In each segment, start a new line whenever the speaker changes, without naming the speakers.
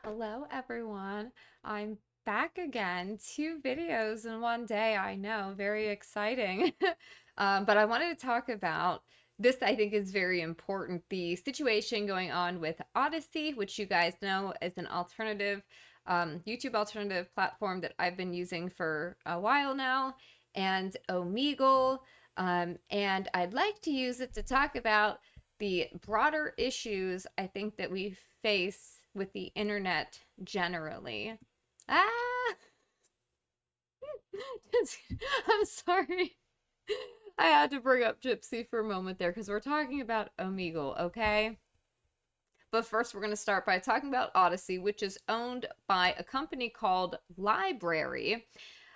Hello, everyone. I'm back again. Two videos in one day. I know, very exciting. But I wanted to talk about this, I think is very important. The situation going on with Odysee, which you guys know is an alternative, YouTube alternative platform that I've been using for a while now, and Omegle. And I'd like to use it to talk about the broader issues I think that we face with the internet generally. Ah, I'm sorry. I had to bring up Gypsy for a moment there because we're talking about Omegle, okay? But first, we're going to start by talking about Odysee, which is owned by a company called Library.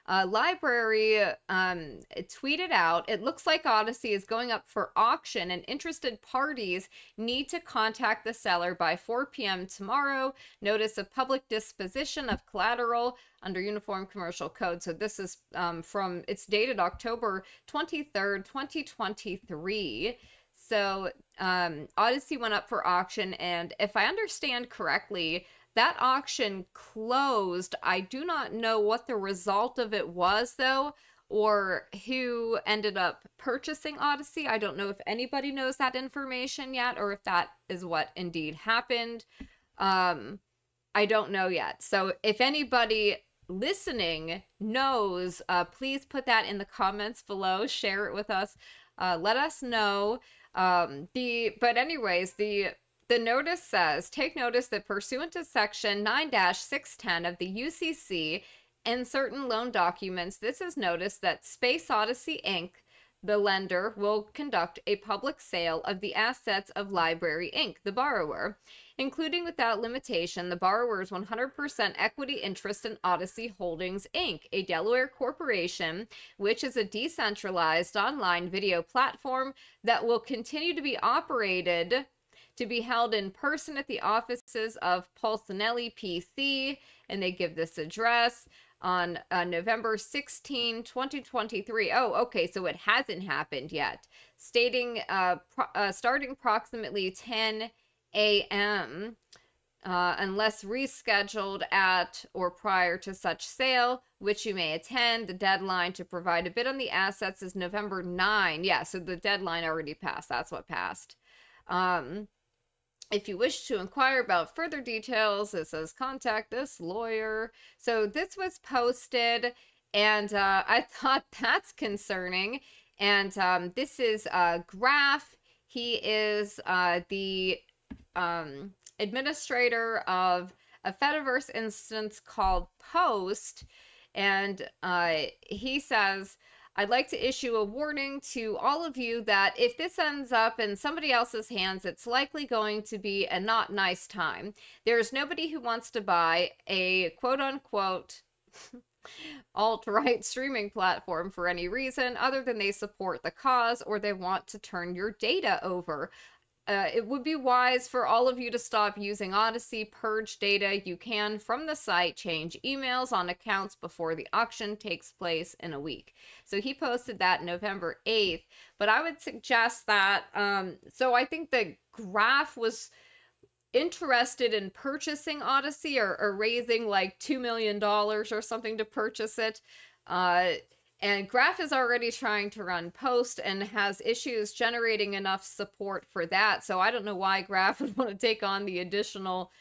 Library tweeted out, it looks like Odysee is going up for auction and interested parties need to contact the seller by 4 p.m. tomorrow. Notice of public disposition of collateral under Uniform Commercial Code. So this is it's dated October 23rd, 2023. So Odysee went up for auction, and if I understand correctly, that auction closed. I do not know what the result of it was, though, or who ended up purchasing Odysee. I don't know if anybody knows that information yet, or if that is what indeed happened. I don't know yet. So if anybody listening knows, please put that in the comments below. Share it with us. Let us know. But anyways, the notice says, take notice that pursuant to section 9-610 of the UCC and certain loan documents, this is notice that Space Odysee Inc., the lender, will conduct a public sale of the assets of Library Inc., the borrower, including without limitation the borrower's 100% equity interest in Odysee Holdings Inc., a Delaware corporation, which is a decentralized online video platform that will continue to be operated to be held in person at the offices of Pulcinelli PC, and they give this address on November 16, 2023. Oh, okay, so it hasn't happened yet. Stating starting approximately 10 a.m. Unless rescheduled at or prior to such sale, which you may attend. The deadline to provide a bid on the assets is November 9. Yeah, so the deadline already passed. That's what passed. If you wish to inquire about further details, it says contact this lawyer. So this was posted, and I thought that's concerning. And this is Graf. He is the administrator of a Fediverse instance called Post. And he says, I'd like to issue a warning to all of you that if this ends up in somebody else's hands, it's likely going to be a not nice time. There's nobody who wants to buy a quote-unquote alt-right streaming platform for any reason other than they support the cause or they want to turn your data over. It would be wise for all of you to stop using Odysee, purge data you can from the site, change emails on accounts before the auction takes place in a week. So he posted that November 8th, but I would suggest that, so I think the Graf was interested in purchasing Odysee or raising like $2 million or something to purchase it. And Graf is already trying to run Post and has issues generating enough support for that. So I don't know why Graf would want to take on the additional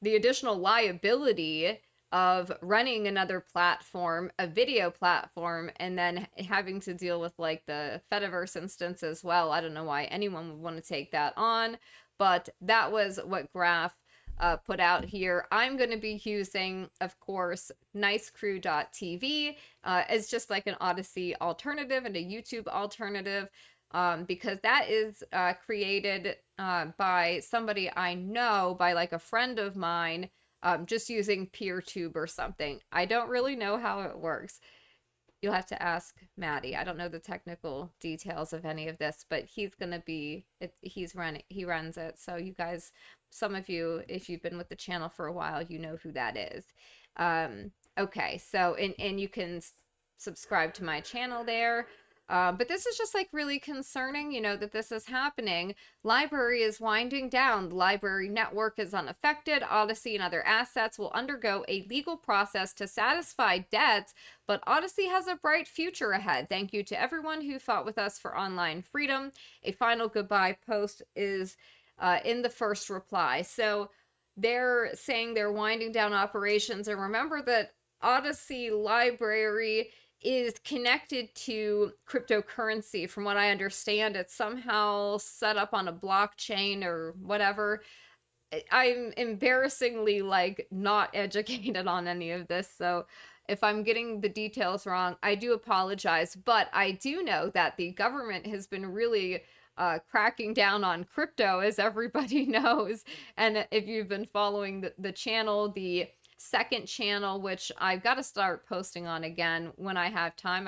liability of running another platform, a video platform, and then having to deal with like the Fediverse instance as well. I don't know why anyone would want to take that on, but that was what Graf put out here. I'm going to be using, of course, nicecrew.tv as just like an Odysee alternative and a YouTube alternative, because that is created by somebody I know, by like a friend of mine, just using PeerTube or something. I don't really know how it works. You'll have to ask Maddie. I don't know the technical details of any of this, but he's going to be, he runs it. So you guys, some of you, if you've been with the channel for a while, you know who that is. Okay, so, and you can subscribe to my channel there. But this is just like really concerning, you know, that this is happening. Library is winding down. The library network is unaffected. Odysee and other assets will undergo a legal process to satisfy debts, but Odysee has a bright future ahead. Thank you to everyone who fought with us for online freedom. A final goodbye post is in the first reply. So they're saying they're winding down operations. And remember that Odysee Library is connected to cryptocurrency. From what I understand, it's somehow set up on a blockchain or whatever. I'm embarrassingly like not educated on any of this, so if I'm getting the details wrong, I do apologize. But I do know that the government has been really cracking down on crypto, as everybody knows. And if you've been following the channel, the second channel, which I've got to start posting on again when I have time.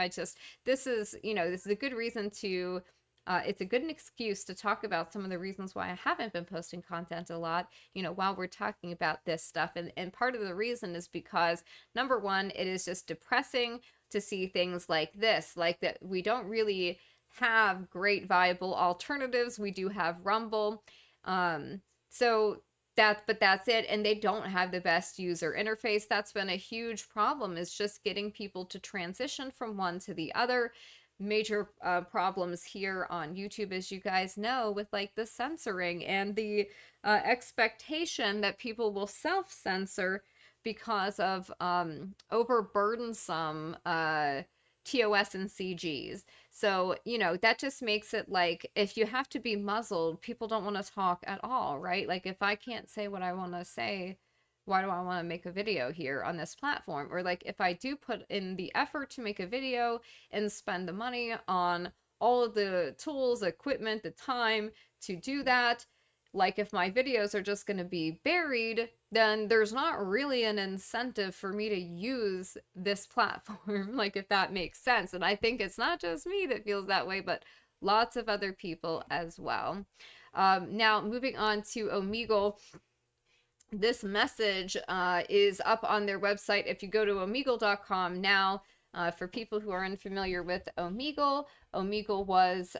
This is a good reason to, it's a good excuse to talk about some of the reasons why I haven't been posting content a lot, you know, while we're talking about this stuff. And part of the reason is because, number one, it is just depressing to see things like this, like that we don't really have great viable alternatives. We do have Rumble. But that's it. And they don't have the best user interface. That's been a huge problem, is just getting people to transition from one to the other. Major problems here on YouTube, as you guys know, with like the censoring and the expectation that people will self-censor because of overburdensome TOS and CGs. So, you know, that just makes it like, if you have to be muzzled, people don't want to talk at all, right? Like, if I can't say what I want to say, why do I want to make a video here on this platform? Or like, if I do put in the effort to make a video and spend the money on all of the tools, equipment, the time to do that, like if my videos are just going to be buried, then there's not really an incentive for me to use this platform, like, if that makes sense. And I think it's not just me that feels that way, but lots of other people as well. Now, moving on to Omegle. This message is up on their website. If you go to omegle.com now, for people who are unfamiliar with Omegle, Omegle was...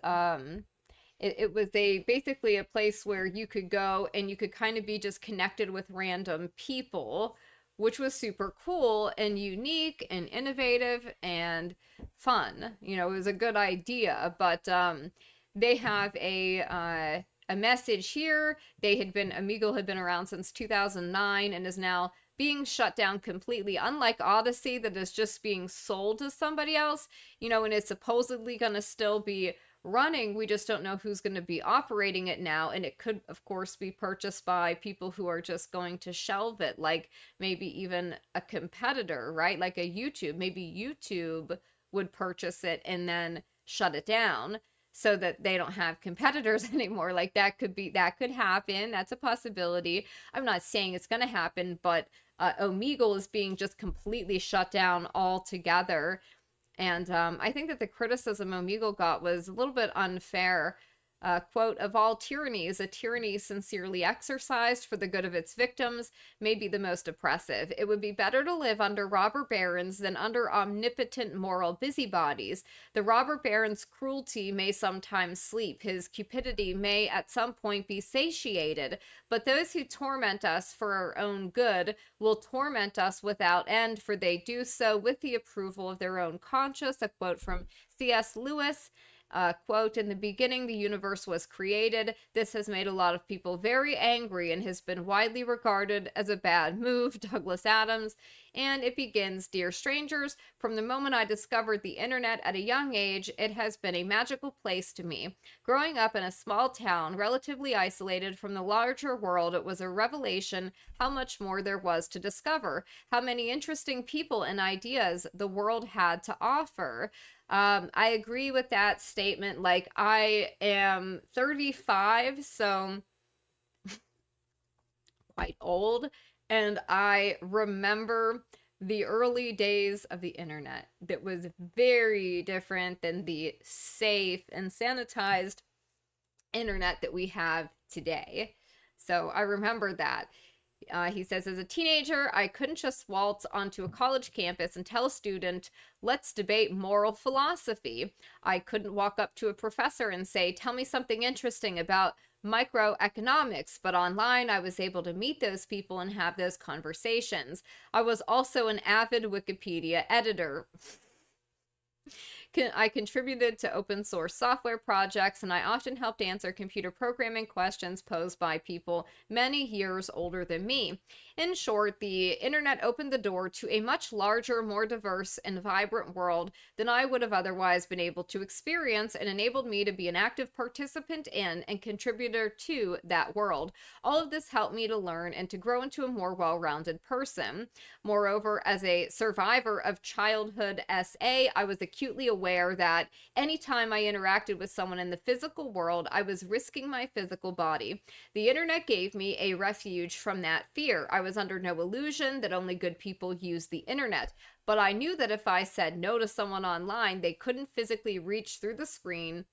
It was basically a place where you could go and you could kind of be just connected with random people, which was super cool and unique and innovative and fun. You know, it was a good idea, but they have a message here. Omegle had been around since 2009 and is now being shut down completely, unlike Odysee that is just being sold to somebody else, you know, and it's supposedly going to still be running. We just don't know who's going to be operating it now, and it could of course be purchased by people who are just going to shelve it, like maybe even a competitor, right? Like a YouTube. Maybe YouTube would purchase it and then shut it down so that they don't have competitors anymore. Like that could happen. That's a possibility. I'm not saying it's going to happen, but Omegle is being just completely shut down altogether. And I think that the criticism Omegle got was a little bit unfair. Quote, "Of all tyrannies, a tyranny sincerely exercised for the good of its victims may be the most oppressive. It would be better to live under robber barons than under omnipotent moral busybodies. The robber baron's cruelty may sometimes sleep. His cupidity may at some point be satiated. But those who torment us for our own good will torment us without end, for they do so with the approval of their own conscience." A quote from C.S. Lewis. Quote, "In the beginning, the universe was created. This has made a lot of people very angry and has been widely regarded as a bad move." Douglas Adams. And it begins, "Dear strangers, from the moment I discovered the internet at a young age, it has been a magical place to me. Growing up in a small town, relatively isolated from the larger world, it was a revelation how much more there was to discover, how many interesting people and ideas the world had to offer." I agree with that statement. Like, I am 35, so quite old, and I remember the early days of the internet that was very different than the safe and sanitized internet that we have today. So I remember that. He says, as a teenager, I couldn't just waltz onto a college campus and tell a student, let's debate moral philosophy. I couldn't walk up to a professor and say, tell me something interesting about microeconomics, but online I was able to meet those people and have those conversations. I was also an avid Wikipedia editor. I contributed to open source software projects, and I often helped answer computer programming questions posed by people many years older than me. In short, the internet opened the door to a much larger, more diverse, and vibrant world than I would have otherwise been able to experience, and enabled me to be an active participant in and contributor to that world. All of this helped me to learn and to grow into a more well-rounded person. Moreover, as a survivor of childhood SA, I was acutely aware that anytime I interacted with someone in the physical world, I was risking my physical body. The internet gave me a refuge from that fear. I was under no illusion that only good people use the internet, but I knew that if I said no to someone online, they couldn't physically reach through the screen,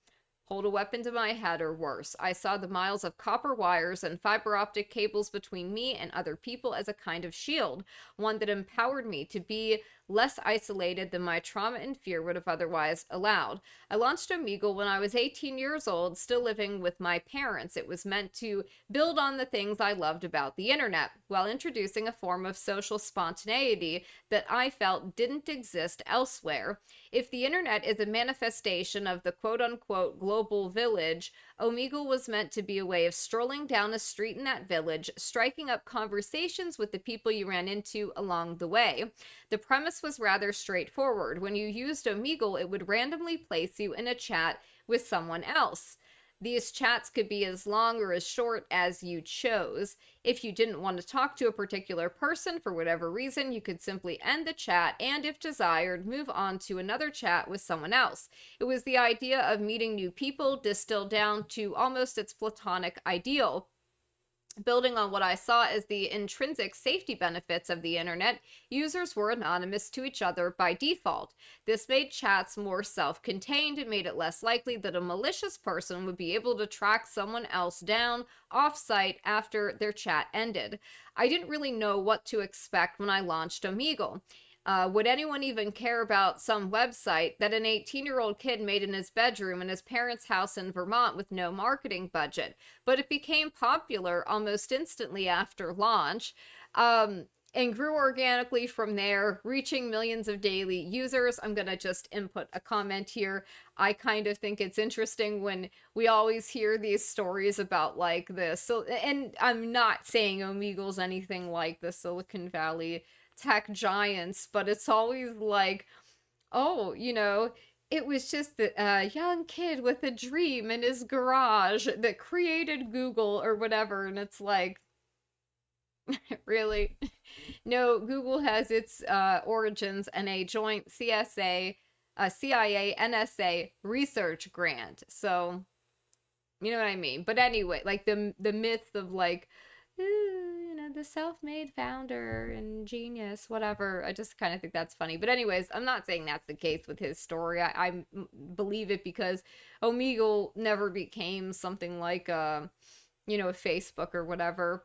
hold a weapon to my head, or worse. I saw the miles of copper wires and fiber optic cables between me and other people as a kind of shield, one that empowered me to be less isolated than my trauma and fear would have otherwise allowed. I launched Omegle when I was 18 years old, still living with my parents. It was meant to build on the things I loved about the internet, while introducing a form of social spontaneity that I felt didn't exist elsewhere. If the internet is a manifestation of the quote-unquote global village, Omegle was meant to be a way of strolling down a street in that village, striking up conversations with the people you ran into along the way. The premise was rather straightforward. When you used Omegle, it would randomly place you in a chat with someone else. These chats could be as long or as short as you chose. If you didn't want to talk to a particular person for whatever reason, you could simply end the chat and, if desired, move on to another chat with someone else. It was the idea of meeting new people distilled down to almost its platonic ideal. Building on what I saw as the intrinsic safety benefits of the internet, users were anonymous to each other by default. This made chats more self-contained and made it less likely that a malicious person would be able to track someone else down off-site after their chat ended. I didn't really know what to expect when I launched Omegle. Would anyone even care about some website that an 18-year-old kid made in his bedroom in his parents' house in Vermont with no marketing budget? But it became popular almost instantly after launch, and grew organically from there, reaching millions of daily users. I'm going to just input a comment here. I kind of think it's interesting when we always hear these stories about like this. So, and I'm not saying Omegle's anything like the Silicon Valley tech giants, but it's always like, oh, you know, it was just a young kid with a dream in his garage that created Google or whatever, and it's like, really? No, Google has its origins in a joint CIA, NSA research grant, so you know what I mean. But anyway, like the myth of like, you know, the self-made founder and genius, whatever. I just kind of think that's funny. But anyways, I'm not saying that's the case with his story. I believe it because Omegle never became something like you know, a Facebook or whatever,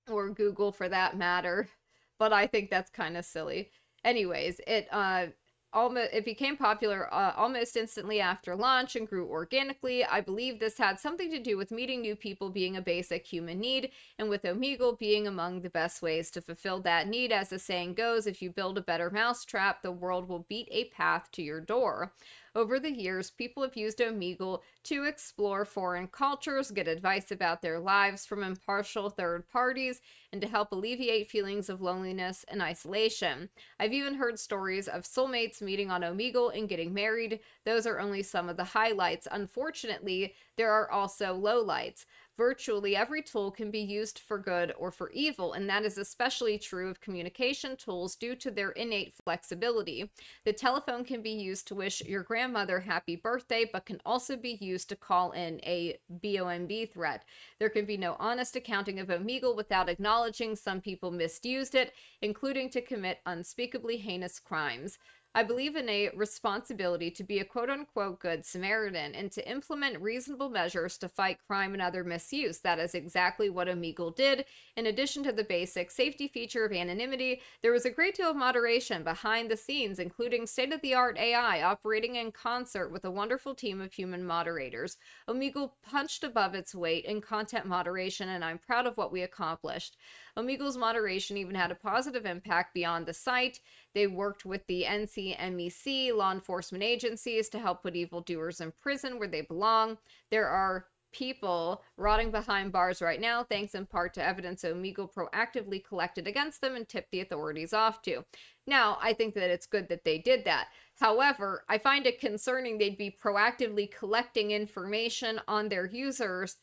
or Google for that matter. But I think that's kind of silly. Anyways, it became popular almost instantly after launch and grew organically. I believe this had something to do with meeting new people being a basic human need, and with Omegle being among the best ways to fulfill that need. As the saying goes, if you build a better mousetrap, the world will beat a path to your door. Over the years, people have used Omegle to explore foreign cultures, get advice about their lives from impartial third parties, and to help alleviate feelings of loneliness and isolation. I've even heard stories of soulmates meeting on Omegle and getting married. Those are only some of the highlights. Unfortunately, there are also lowlights. Virtually every tool can be used for good or for evil, and that is especially true of communication tools due to their innate flexibility. The telephone can be used to wish your grandmother happy birthday, but can also be used to call in a BOMB threat. There can be no honest accounting of Omegle without acknowledging some people misused it, including to commit unspeakably heinous crimes. I believe in a responsibility to be a quote-unquote good Samaritan and to implement reasonable measures to fight crime and other misuse. That is exactly what Omegle did. In addition to the basic safety feature of anonymity, there was a great deal of moderation behind the scenes, including state-of-the-art AI operating in concert with a wonderful team of human moderators. Omegle punched above its weight in content moderation, and I'm proud of what we accomplished. Omegle's moderation even had a positive impact beyond the site. They worked with the NCMEC, law enforcement agencies, to help put evildoers in prison where they belong. There are people rotting behind bars right now, thanks in part to evidence Omegle proactively collected against them and tipped the authorities off to. Now, I think that it's good that they did that. However, I find it concerning they'd be proactively collecting information on their users.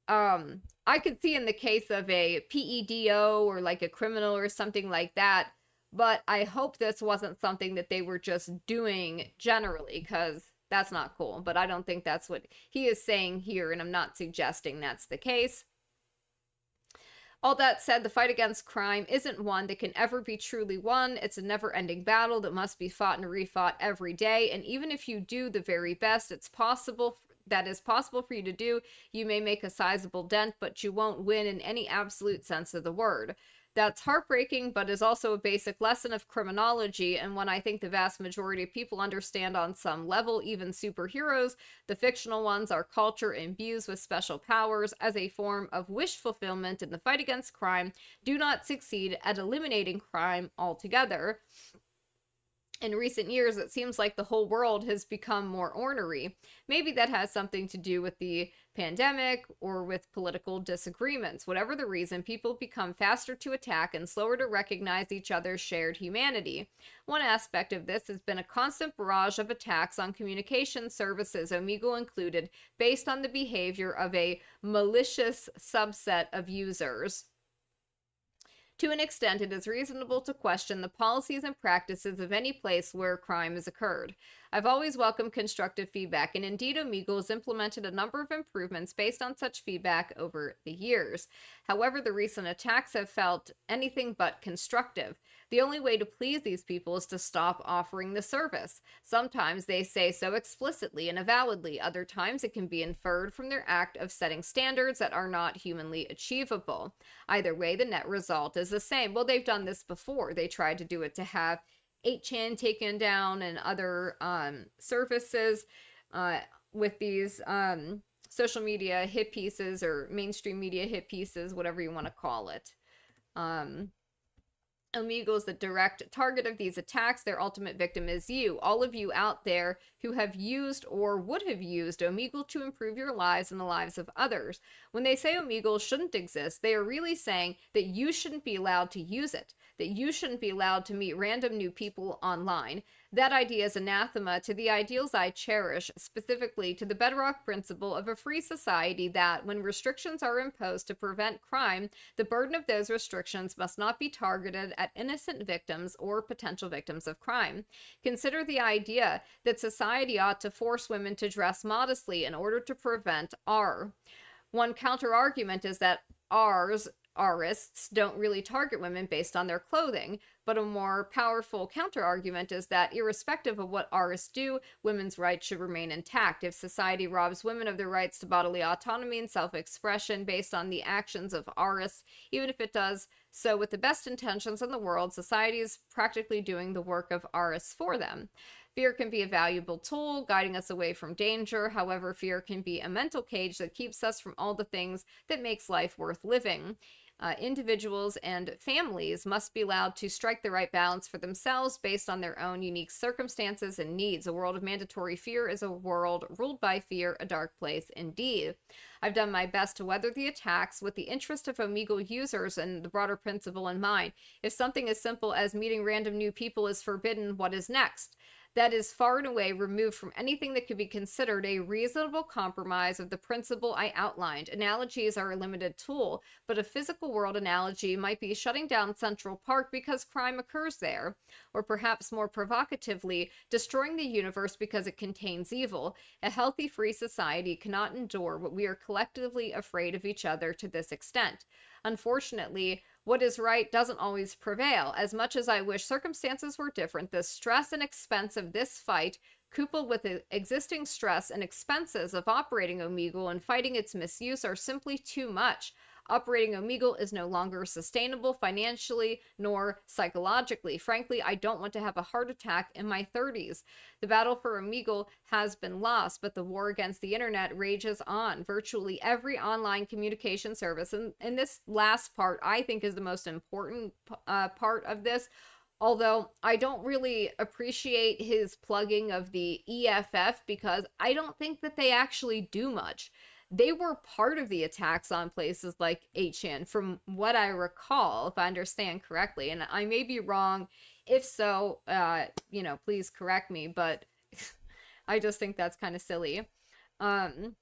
I could see in the case of a PEDO or like a criminal or something like that, but I hope this wasn't something that they were just doing generally, because that's not cool. But I don't think that's what he is saying here, and I'm not suggesting that's the case. All that said, the fight against crime isn't one that can ever be truly won. It's a never-ending battle that must be fought and refought every day, and even if you do the very best it's possible for you to do, you may make a sizable dent, but you won't win in any absolute sense of the word. That's heartbreaking, but is also a basic lesson of criminology, and one I think the vast majority of people understand on some level. Even superheroes, the fictional ones, our culture imbues with special powers as a form of wish fulfillment in the fight against crime, do not succeed at eliminating crime altogether. In recent years, it seems like the whole world has become more ornery. Maybe that has something to do with the pandemic or with political disagreements. Whatever the reason, people become faster to attack and slower to recognize each other's shared humanity. One aspect of this has been a constant barrage of attacks on communication services, Omegle included, based on the behavior of a malicious subset of users. To an extent, it is reasonable to question the policies and practices of any place where crime has occurred. I've always welcomed constructive feedback, and indeed Omegle has implemented a number of improvements based on such feedback over the years. However, the recent attacks have felt anything but constructive. The only way to please these people is to stop offering the service. Sometimes they say so explicitly and avowedly. Other times it can be inferred from their act of setting standards that are not humanly achievable. Either way, the net result is the same. Well, they've done this before. They tried to do it to have 8chan taken down and other services with these social media hit pieces or mainstream media hit pieces, whatever you want to call it. Omegle is the direct target of these attacks. Their ultimate victim is you, all of you out there who have used or would have used Omegle to improve your lives and the lives of others. When they say Omegle shouldn't exist, they are really saying that you shouldn't be allowed to use it, that you shouldn't be allowed to meet random new people online. That idea is anathema to the ideals I cherish, specifically to the bedrock principle of a free society that, when restrictions are imposed to prevent crime, the burden of those restrictions must not be targeted at innocent victims or potential victims of crime. Consider the idea that society ought to force women to dress modestly in order to prevent R. One counter-argument is that Rists don't really target women based on their clothing, but a more powerful counter-argument is that irrespective of what Rists do, women's rights should remain intact. If society robs women of their rights to bodily autonomy and self-expression based on the actions of Rists, even if it does so with the best intentions in the world, society is practically doing the work of Rists for them. Fear can be a valuable tool, guiding us away from danger. However, fear can be a mental cage that keeps us from all the things that makes life worth living. Individuals and families must be allowed to strike the right balance for themselves based on their own unique circumstances and needs. A world of mandatory fear is a world ruled by fear, a dark place indeed. I've done my best to weather the attacks with the interest of Omegle users and the broader principle in mind. If something as simple as meeting random new people is forbidden, what is next? That is far and away removed from anything that could be considered a reasonable compromise of the principle I outlined. Analogies are a limited tool, but a physical world analogy might be shutting down Central Park because crime occurs there, or perhaps more provocatively, destroying the universe because it contains evil. A healthy, free society cannot endure what we are collectively afraid of each other to this extent. Unfortunately, What is right doesn't always prevail. As much as I wish circumstances were different, the stress and expense of this fight, coupled with the existing stress and expenses of operating Omegle and fighting its misuse, are simply too much. Operating Omegle is no longer sustainable financially nor psychologically. Frankly, I don't want to have a heart attack in my 30s. The battle for Omegle has been lost, but the war against the internet rages on. Virtually every online communication service, and this last part I think is the most important part of this, although I don't really appreciate his plugging of the EFF because I don't think that they actually do much. They were part of the attacks on places like 8chan, from what I recall, if I understand correctly. And I may be wrong. If so, you know, please correct me, but I just think that's kind of silly. The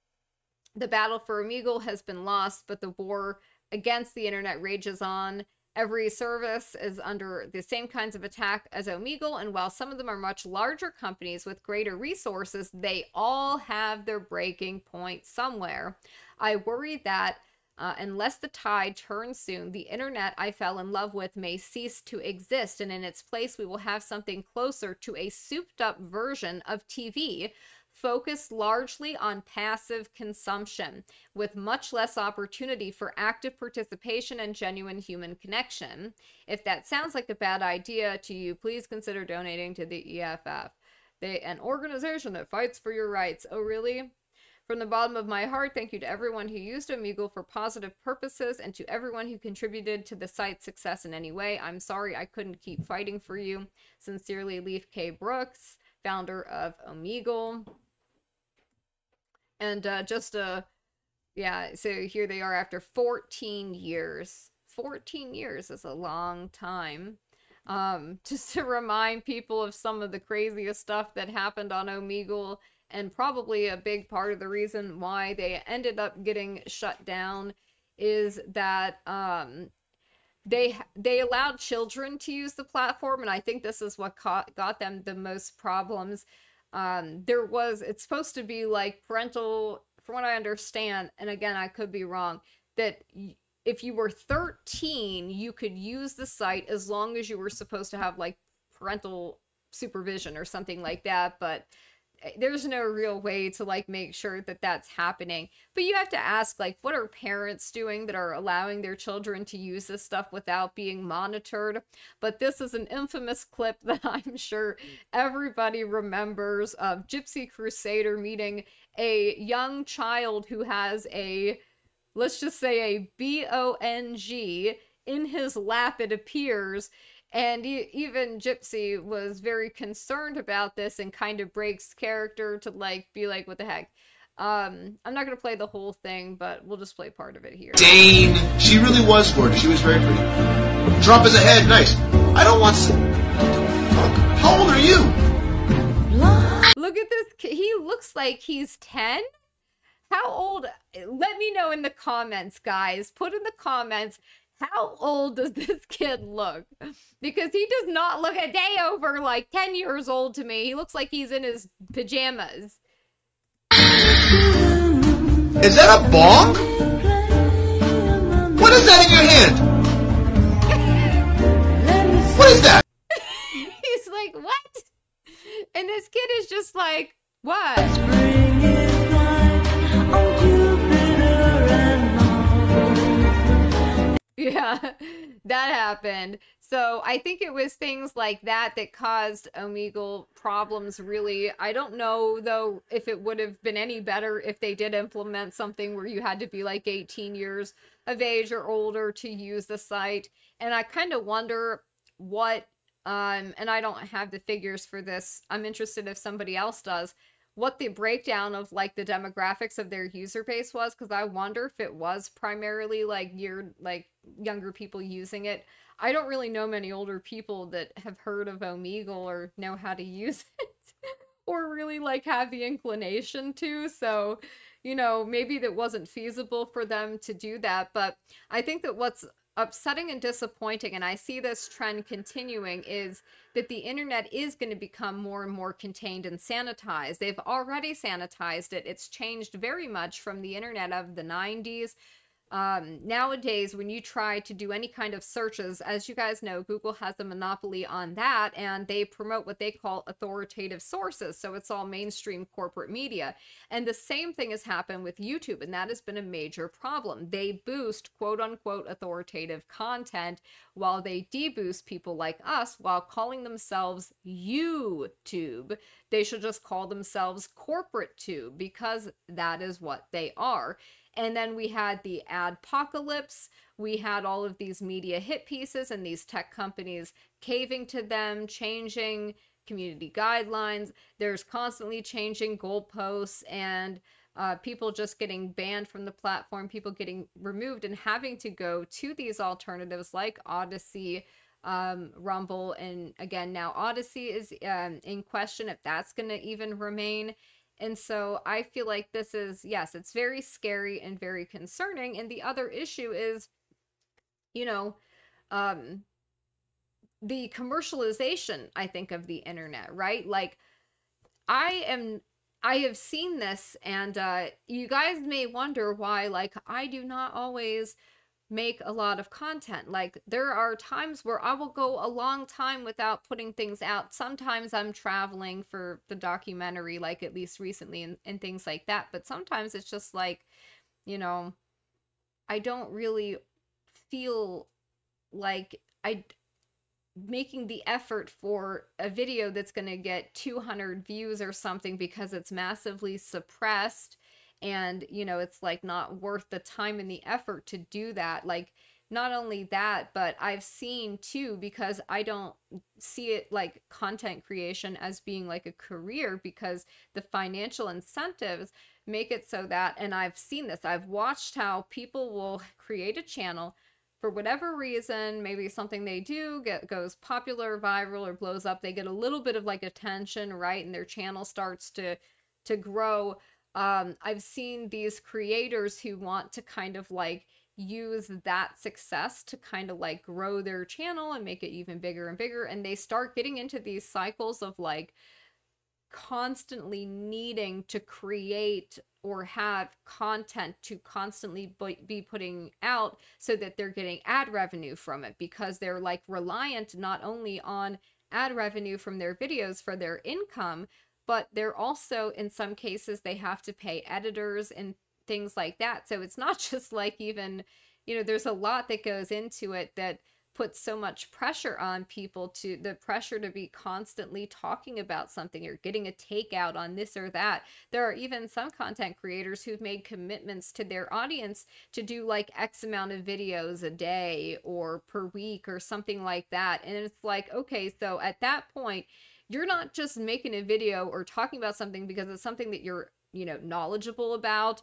battle for Omegle has been lost, but the war against the internet rages on. Every service is under the same kinds of attack as Omegle, and while some of them are much larger companies with greater resources, they all have their breaking point somewhere. I worry that unless the tide turns soon, the internet I fell in love with may cease to exist, and in its place we will have something closer to a souped-up version of TV, focused largely on passive consumption, with much less opportunity for active participation and genuine human connection. If that sounds like a bad idea to you, please consider donating to the EFF. An organization that fights for your rights. Oh, really? From the bottom of my heart, thank you to everyone who used Omegle for positive purposes and to everyone who contributed to the site's success in any way. I'm sorry I couldn't keep fighting for you. Sincerely, Leaf K. Brooks, founder of Omegle. And yeah, so here they are after 14 years. 14 years is a long time. Just to remind people of some of the craziest stuff that happened on Omegle, and probably a big part of the reason why they ended up getting shut down is that they allowed children to use the platform, and I think this is what got them the most problems. It's supposed to be like parental, from what I understand, and again, I could be wrong, that if you were 13, you could use the site as long as you were supposed to have like parental supervision or something like that, but there's no real way to like make sure that that's happening. But you have to ask, like, what are parents doing that are allowing their children to use this stuff without being monitored? But this is an infamous clip that I'm sure everybody remembers of Gypsy Crusader meeting a young child who has a, let's just say, a BONG in his lap, it appears. And even Gypsy was very concerned about this and kind of breaks character to like be like, what the heck? I'm not going to play the whole thing, but we'll just play part of it here.
Dane, she really was gorgeous. She was very pretty. Trump is ahead. Nice. I don't want to... How old are you?
Look at this. He looks like he's 10. How old? Let me know in the comments, guys. Put in the comments, how old does this kid look? Because he does not look a day over like 10 years old to me. He looks like he's in his pajamas.
Is that a bong? What is that in your hand? What is that?
He's like, what? And this kid is just like, what? Yeah, that happened. So I think it was things like that that caused Omegle problems, really. I don't know, though, if it would have been any better if they did implement something where you had to be like 18 years of age or older to use the site. And I kind of wonder what, and I don't have the figures for this. I'm interested if somebody else does, what the breakdown of like the demographics of their user base was, because I wonder if it was primarily like younger people using it. I don't really know many older people that have heard of Omegle or know how to use it or really like have the inclination to. So, you know, maybe that wasn't feasible for them to do that. But I think that what's upsetting and disappointing, and I see this trend continuing, is that the internet is going to become more and more contained and sanitized. They've already sanitized it. It's changed very much from the internet of the 90s. Nowadays, when you try to do any kind of searches, as you guys know, Google has a monopoly on that, and they promote what they call authoritative sources. So it's all mainstream corporate media. And the same thing has happened with YouTube, and that has been a major problem. They boost quote unquote authoritative content while they deboost people like us while calling themselves YouTube. They should just call themselves corporate tube, because that is what they are. And then we had the adpocalypse. We had all of these media hit pieces and these tech companies caving to them, changing community guidelines. There's constantly changing goalposts, and people just getting banned from the platform, people getting removed and having to go to these alternatives like Odysee, Rumble, and again, now Odysee is in question if that's going to even remain. And so I feel like this is, yes, it's very scary and very concerning. And the other issue is, you know, the commercialization, I think, of the internet, right? Like, I have seen this, and you guys may wonder why, like, I do not always make a lot of content. Like, there are times where I will go a long time without putting things out. Sometimes I'm traveling for the documentary, like at least recently, and things like that. But sometimes it's just like, you know, I don't really feel like making the effort for a video that's going to get 200 views or something because it's massively suppressed. And, you know, it's like not worth the time and the effort to do that. Like, not only that, but I've seen too, because I don't see it like content creation as being like a career, because the financial incentives make it so that, and I've seen this, I've watched how people will create a channel for whatever reason, maybe something they do goes popular, viral, or blows up. They get a little bit of like attention, right? And their channel starts to grow. I've seen these creators who want to kind of like use that success to kind of like grow their channel and make it even bigger and bigger. And they start getting into these cycles of like constantly needing to create or have content to constantly be putting out so that they're getting ad revenue from it, because they're like reliant not only on ad revenue from their videos for their income, but they're also, in some cases, they have to pay editors and things like that. So it's not just like even, you know, there's a lot that goes into it that puts so much pressure on people, to the pressure to be constantly talking about something or getting a takeout on this or that. There are even some content creators who've made commitments to their audience to do like X amount of videos a day or per week or something like that. And it's like, okay, so at that point, you're not just making a video or talking about something because it's something that you're, you know, knowledgeable about,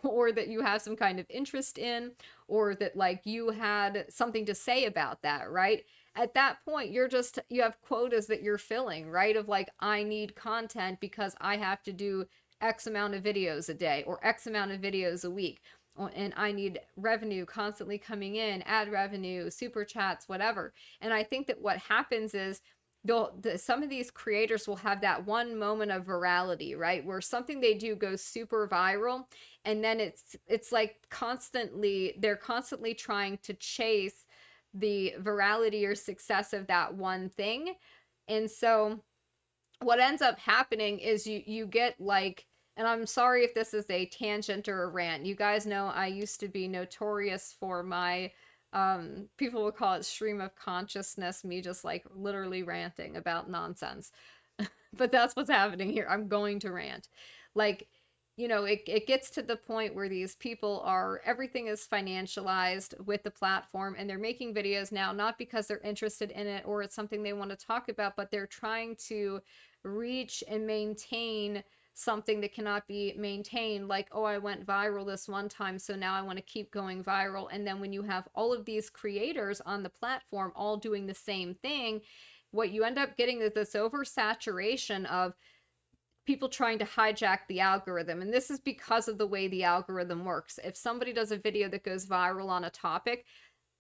or that you have some kind of interest in, or that like you had something to say about that, right? At that point, you have quotas that you're filling, right? Of like, I need content because I have to do X amount of videos a day or X amount of videos a week. And I need revenue constantly coming in, ad revenue, super chats, whatever. And I think that what happens is, some of these creators will have that one moment of virality, right? Where something they do goes super viral, and then it's like they're constantly trying to chase the virality or success of that one thing. And so what ends up happening is you get like, and I'm sorry if this is a tangent or a rant. You guys know I used to be notorious for my people will call it stream of consciousness, me just like literally ranting about nonsense. But that's what's happening here. I'm going to rant. Like, you know, it gets to the point where these people everything is financialized with the platform, and they're making videos now, not because they're interested in it or it's something they want to talk about, but they're trying to reach and maintain something that cannot be maintained. Like, oh, I went viral this one time, so now I want to keep going viral. And then when you have all of these creators on the platform all doing the same thing, what you end up getting is this oversaturation of people trying to hijack the algorithm. And this is because of the way the algorithm works. If somebody does a video that goes viral on a topic,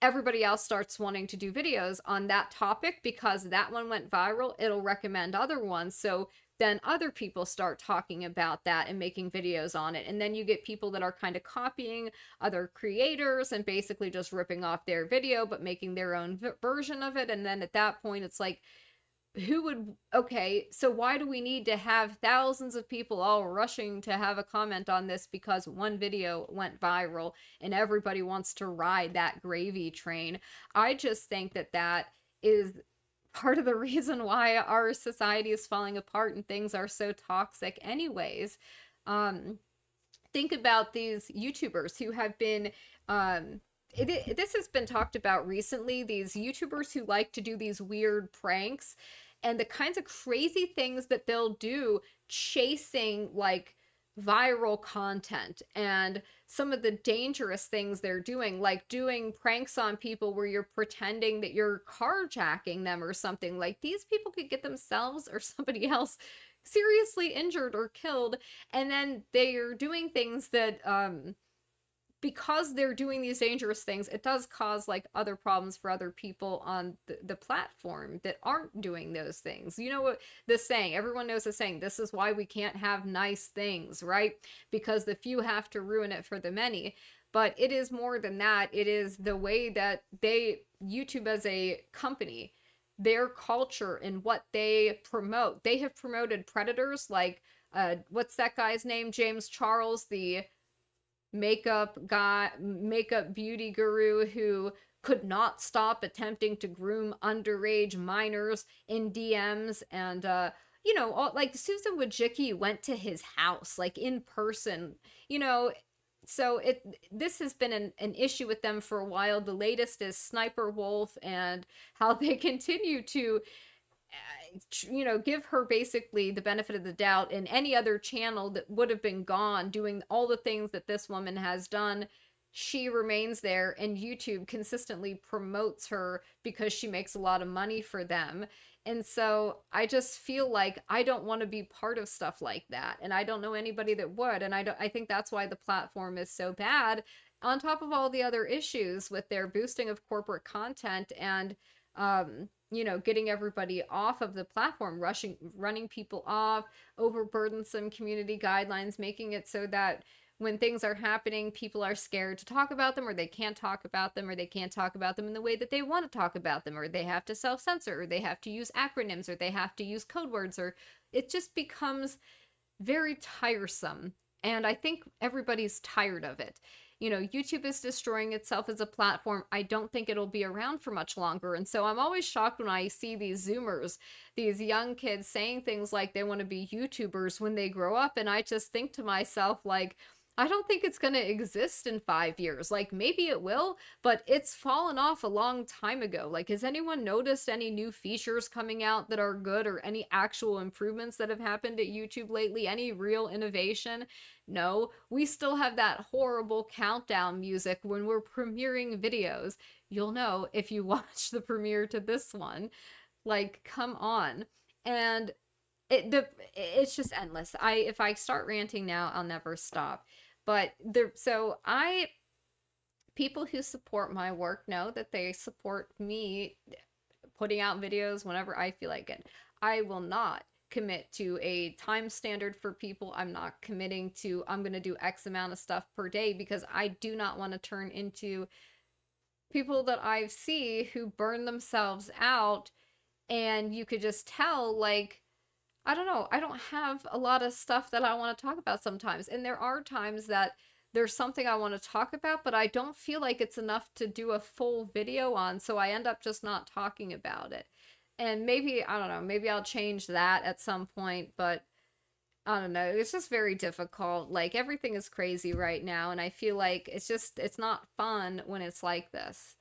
everybody else starts wanting to do videos on that topic because that one went viral. It'll recommend other ones. So then other people start talking about that and making videos on it. And then you get people that are kind of copying other creators and basically just ripping off their video, but making their own version of it. And then at that point, it's like, okay, so why do we need to have thousands of people all rushing to have a comment on this because one video went viral and everybody wants to ride that gravy train? I just think that that is part of the reason why our society is falling apart and things are so toxic anyways. Think about these YouTubers who have been, this has been talked about recently, these YouTubers who like to do these weird pranks and the kinds of crazy things that they'll do chasing like viral content, and some of the dangerous things they're doing, like doing pranks on people where you're pretending that you're carjacking them or something. Like, these people could get themselves or somebody else seriously injured or killed, and then they are doing things that because they're doing these dangerous things, it does cause like other problems for other people on the platform that aren't doing those things. You know what the saying, everyone knows the saying, this is why we can't have nice things, right? Because the few have to ruin it for the many. But it is more than that. It is the way that YouTube as a company, their culture and what they promote. They have promoted predators like, what's that guy's name? James Charles, the makeup beauty guru who could not stop attempting to groom underage minors in DMs. And you know, like Susan Wojcicki went to his house like in person, you know. So this has been an issue with them for a while. The latest is Sniper Wolf and how they continue to you know, give her basically the benefit of the doubt. In any other channel that would have been gone doing all the things that this woman has done, she remains there, and YouTube consistently promotes her because she makes a lot of money for them. And so I just feel like I don't want to be part of stuff like that, and I don't know anybody that would. And I think that's why the platform is so bad, on top of all the other issues with their boosting of corporate content and you know, getting everybody off of the platform, running people off, overburdensome community guidelines, making it so that when things are happening, people are scared to talk about them, or they can't talk about them, or they can't talk about them in the way that they want to talk about them, or they have to self-censor, or they have to use acronyms, or they have to use code words, or it just becomes very tiresome. And I think everybody's tired of it. You know, YouTube is destroying itself as a platform. I don't think it'll be around for much longer. And so I'm always shocked when I see these Zoomers, these young kids saying things like they want to be YouTubers when they grow up. And I just think to myself, like, I don't think it's going to exist in 5 years. Like, maybe it will, but it's fallen off a long time ago. Like, has anyone noticed any new features coming out that are good, or any actual improvements that have happened at YouTube lately? Any real innovation? No, we still have that horrible countdown music when we're premiering videos. You'll know if you watch the premiere to this one. Like, come on. And it's just endless. If I start ranting now, I'll never stop. But people who support my work know that they support me putting out videos whenever I feel like it. I will not commit to a time standard for people. I'm not committing to, I'm going to do X amount of stuff per day, because I do not want to turn into people that I see who burn themselves out. And you could just tell, like, I don't know, I don't have a lot of stuff that I want to talk about sometimes. And there are times that there's something I want to talk about, but I don't feel like it's enough to do a full video on, so I end up just not talking about it. And maybe, I don't know, maybe I'll change that at some point, but I don't know, it's just very difficult. Like, everything is crazy right now, and I feel like it's not fun when it's like this.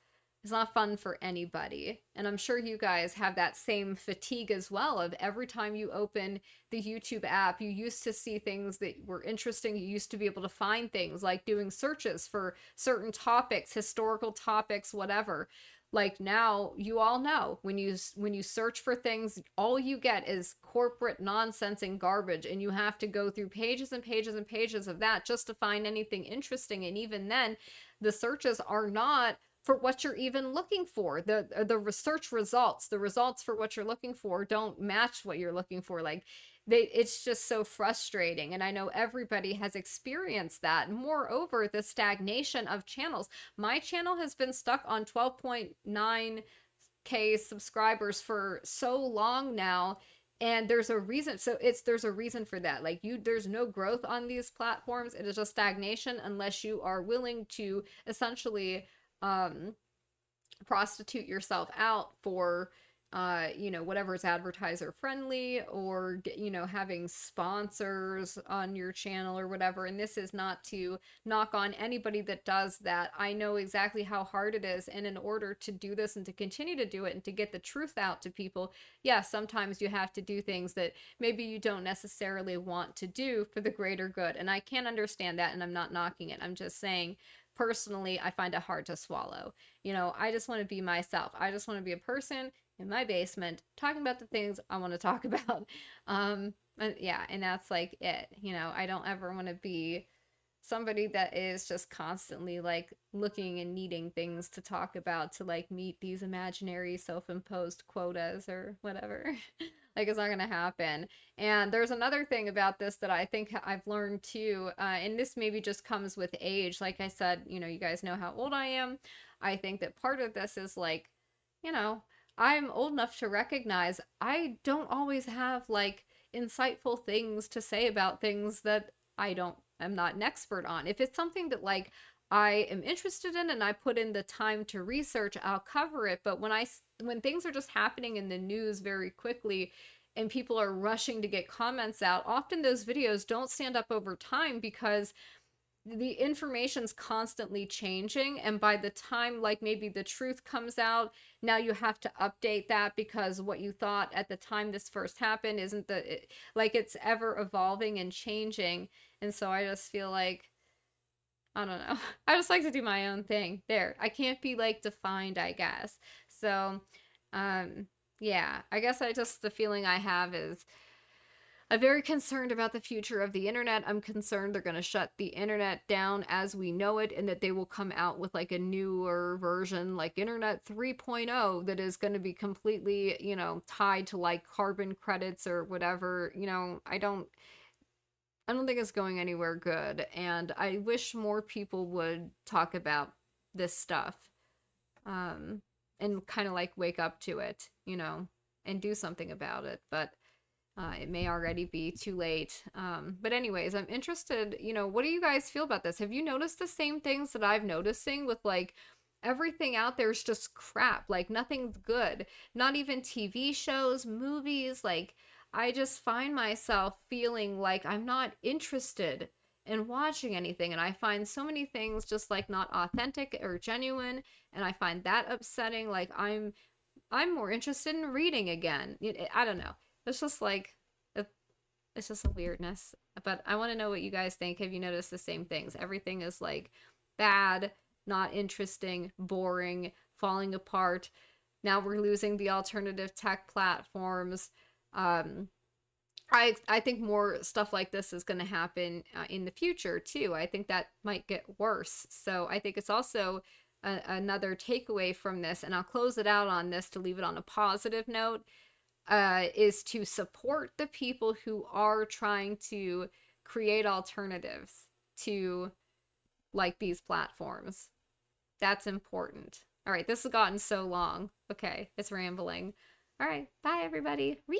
It's not fun for anybody. And I'm sure you guys have that same fatigue as well, of every time you open the YouTube app, you used to see things that were interesting. You used to be able to find things like doing searches for certain topics, historical topics, whatever. Like, now, you all know, when you search for things, all you get is corporate nonsense and garbage, and you have to go through pages and pages and pages of that just to find anything interesting. And even then, the searches are not for what you're even looking for. The research results, the results for what you're looking for don't match what you're looking for. Like, it's just so frustrating. And I know everybody has experienced that. Moreover, the stagnation of channels. My channel has been stuck on 12.9K subscribers for so long now, and there's a reason. So there's a reason for that. Like, there's no growth on these platforms. It is just stagnation unless you are willing to essentially prostitute yourself out for you know, whatever's advertiser friendly, or you know, having sponsors on your channel or whatever. And this is not to knock on anybody that does that. I know exactly how hard it is, and in order to do this and to continue to do it and to get the truth out to people, yeah, sometimes you have to do things that maybe you don't necessarily want to do for the greater good. And I can understand that, and I'm not knocking it. I'm just saying, personally, I find it hard to swallow. You know, I just want to be myself. I just want to be a person in my basement talking about the things I want to talk about. Yeah, and that's like it. You know, I don't ever want to be somebody that is just constantly like looking and needing things to talk about to like meet these imaginary self-imposed quotas or whatever. Like, it's not gonna happen. And there's another thing about this that I think I've learned too, and this maybe just comes with age. Like I said, you know, you guys know how old I am. I think that part of this is like, you know, I'm old enough to recognize I don't always have like insightful things to say about things that I'm not an expert on. If it's something that like I am interested in and I put in the time to research, I'll cover it. But when things are just happening in the news very quickly and people are rushing to get comments out, often those videos don't stand up over time because the information's constantly changing, and by the time like maybe the truth comes out, now you have to update that because what you thought at the time this first happened isn't like it's ever evolving and changing. And so I just feel like, I don't know, I just like to do my own thing. There, I can't be like defined, I guess. So yeah, I guess the feeling I have is I'm very concerned about the future of the internet. I'm concerned they're going to shut the internet down as we know it, and that they will come out with like a newer version, like Internet 3.0, that is going to be completely, you know, tied to like carbon credits or whatever. You know, I don't think it's going anywhere good, and I wish more people would talk about this stuff, and kind of like wake up to it, you know, and do something about it. But it may already be too late. But anyways, I'm interested, you know, what do you guys feel about this? Have you noticed the same things that I'm noticing with like everything out there is just crap, like nothing's good, not even TV shows, movies. Like, I just find myself feeling like I'm not interested in watching anything, and I find so many things just like not authentic or genuine, and I find that upsetting. Like, I'm more interested in reading again. I don't know. It's just like, it's just a weirdness. But I want to know what you guys think. Have you noticed the same things? Everything is like bad, not interesting, boring, falling apart. Now we're losing the alternative tech platforms. I think more stuff like this is going to happen in the future too. I think that might get worse. So I think it's also another takeaway from this, and I'll close it out on this to leave it on a positive note. Is to support the people who are trying to create alternatives to like these platforms. That's important. All right, this has gotten so long. Okay, it's rambling. All right, bye everybody. Whee!